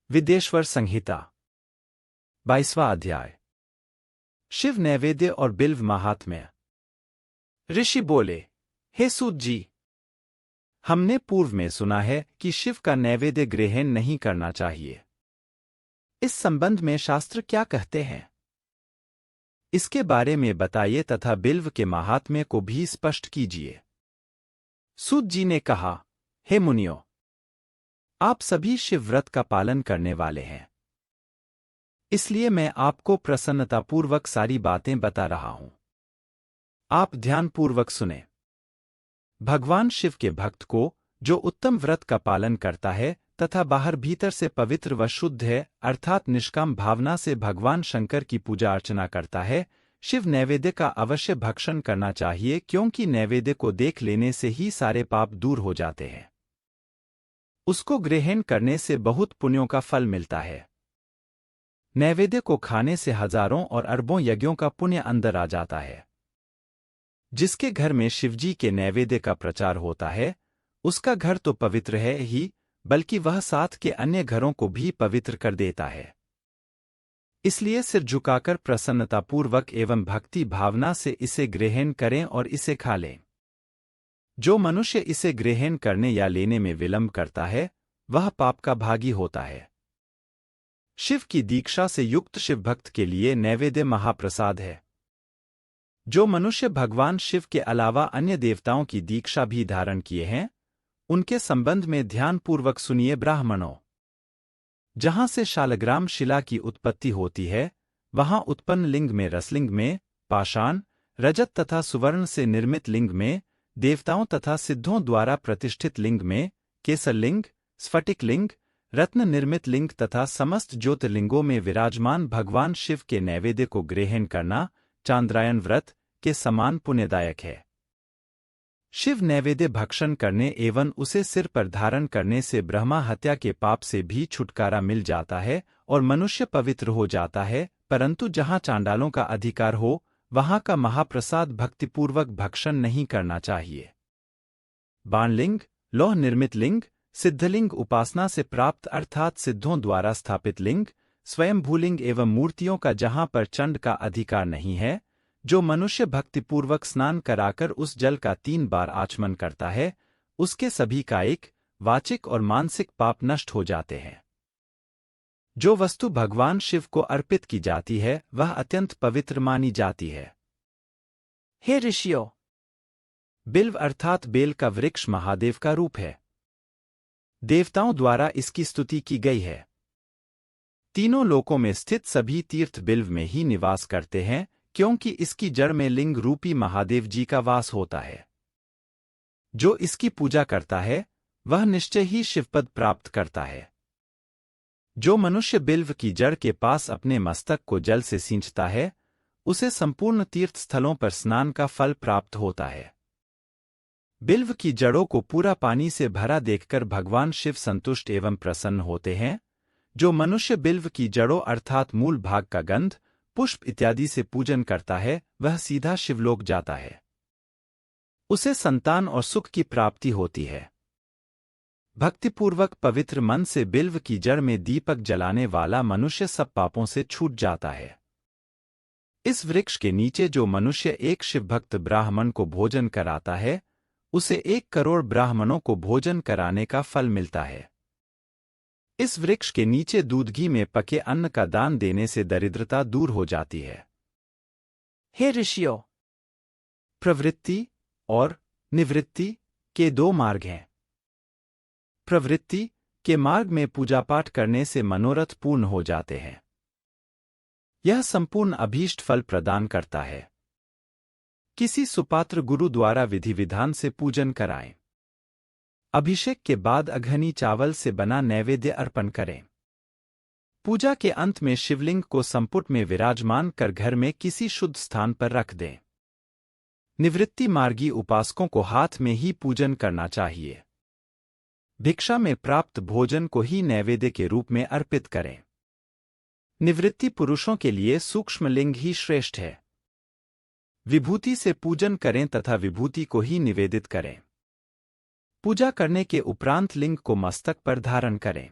विदेश्वर संहिता 22वां अध्याय। शिव नैवेद्य और बिल्व महात्म्य। ऋषि बोले, हे सूत जी, हमने पूर्व में सुना है कि शिव का नैवेद्य ग्रहण नहीं करना चाहिए। इस संबंध में शास्त्र क्या कहते हैं, इसके बारे में बताइए तथा बिल्व के महात्म्य को भी स्पष्ट कीजिए। सूत जी ने कहा, हे मुनियों, आप सभी शिव व्रत का पालन करने वाले हैं, इसलिए मैं आपको प्रसन्नतापूर्वक सारी बातें बता रहा हूं। आप ध्यानपूर्वक सुने। भगवान शिव के भक्त को, जो उत्तम व्रत का पालन करता है तथा बाहर भीतर से पवित्र व शुद्ध है, अर्थात निष्काम भावना से भगवान शंकर की पूजा अर्चना करता है, शिव नैवेद्य का अवश्य भक्षण करना चाहिए, क्योंकि नैवेद्य को देख लेने से ही सारे पाप दूर हो जाते हैं। उसको ग्रहण करने से बहुत पुण्यों का फल मिलता है। नैवेद्य को खाने से हजारों और अरबों यज्ञों का पुण्य अंदर आ जाता है। जिसके घर में शिवजी के नैवेद्य का प्रचार होता है, उसका घर तो पवित्र है ही, बल्कि वह साथ के अन्य घरों को भी पवित्र कर देता है। इसलिए सिर झुकाकर प्रसन्नतापूर्वक एवं भक्ति भावना से इसे ग्रहण करें और इसे खा लें। जो मनुष्य इसे ग्रहण करने या लेने में विलंब करता है, वह पाप का भागी होता है। शिव की दीक्षा से युक्त शिव भक्त के लिए नैवेद्य महाप्रसाद है। जो मनुष्य भगवान शिव के अलावा अन्य देवताओं की दीक्षा भी धारण किए हैं, उनके संबंध में ध्यानपूर्वक सुनिए ब्राह्मणों। जहां से शालग्राम शिला की उत्पत्ति होती है, वहां उत्पन्न लिंग में रसलिंग में, पाषाण, रजत तथा सुवर्ण से निर्मित लिंग में, देवताओं तथा सिद्धों द्वारा प्रतिष्ठित लिंग में, केसर लिंग, स्फटिक लिंग, रत्न निर्मित लिंग तथा समस्त ज्योतिर्लिंगों में विराजमान भगवान शिव के नैवेद्य को ग्रहण करना चांद्रायन व्रत के समान पुण्यदायक है। शिव नैवेद्य भक्षण करने एवं उसे सिर पर धारण करने से ब्रह्मा हत्या के पाप से भी छुटकारा मिल जाता है और मनुष्य पवित्र हो जाता है, परंतु जहां चांडालों का अधिकार हो, वहां का महाप्रसाद भक्तिपूर्वक भक्षण नहीं करना चाहिए। बाणलिंग, लौह निर्मित लिंग, सिद्धलिंग उपासना से प्राप्त अर्थात सिद्धों द्वारा स्थापित लिंग, स्वयंभूलिंग एवं मूर्तियों का जहां पर चंड का अधिकार नहीं है, जो मनुष्य भक्तिपूर्वक स्नान कराकर उस जल का 3 बार आचमन करता है, उसके सभी कायिक, वाचिक और मानसिक पाप नष्ट हो जाते हैं। जो वस्तु भगवान शिव को अर्पित की जाती है, वह अत्यंत पवित्र मानी जाती है। हे ऋषियों, बिल्व अर्थात बेल का वृक्ष महादेव का रूप है। देवताओं द्वारा इसकी स्तुति की गई है। तीनों लोकों में स्थित सभी तीर्थ बिल्व में ही निवास करते हैं, क्योंकि इसकी जड़ में लिंग रूपी महादेव जी का वास होता है। जो इसकी पूजा करता है, वह निश्चय ही शिवपद प्राप्त करता है। जो मनुष्य बिल्व की जड़ के पास अपने मस्तक को जल से सींचता है, उसे संपूर्ण तीर्थ स्थलों पर स्नान का फल प्राप्त होता है। बिल्व की जड़ों को पूरा पानी से भरा देखकर भगवान शिव संतुष्ट एवं प्रसन्न होते हैं। जो मनुष्य बिल्व की जड़ों अर्थात मूल भाग का गंध, पुष्प इत्यादि से पूजन करता है, वह सीधा शिवलोक जाता है। उसे संतान और सुख की प्राप्ति होती है। भक्तिपूर्वक पवित्र मन से बिल्व की जड़ में दीपक जलाने वाला मनुष्य सब पापों से छूट जाता है। इस वृक्ष के नीचे जो मनुष्य एक शिवभक्त ब्राह्मण को भोजन कराता है, उसे 1 करोड़ ब्राह्मणों को भोजन कराने का फल मिलता है। इस वृक्ष के नीचे दूध घी में पके अन्न का दान देने से दरिद्रता दूर हो जाती है। हे ऋषियों, प्रवृत्ति और निवृत्ति के 2 मार्ग हैं। प्रवृत्ति के मार्ग में पूजा पाठ करने से मनोरथ पूर्ण हो जाते हैं। यह संपूर्ण अभीष्ट फल प्रदान करता है। किसी सुपात्र गुरु द्वारा विधि विधान से पूजन कराएं। अभिषेक के बाद अघनी चावल से बना नैवेद्य अर्पण करें। पूजा के अंत में शिवलिंग को संपुट में विराजमान कर घर में किसी शुद्ध स्थान पर रख दें। निवृत्ति मार्गी उपासकों को हाथ में ही पूजन करना चाहिए। भिक्षा में प्राप्त भोजन को ही नैवेद्य के रूप में अर्पित करें। निवृत्ति पुरुषों के लिए सूक्ष्म लिंग ही श्रेष्ठ है। विभूति से पूजन करें तथा विभूति को ही निवेदित करें। पूजा करने के उपरांत लिंग को मस्तक पर धारण करें।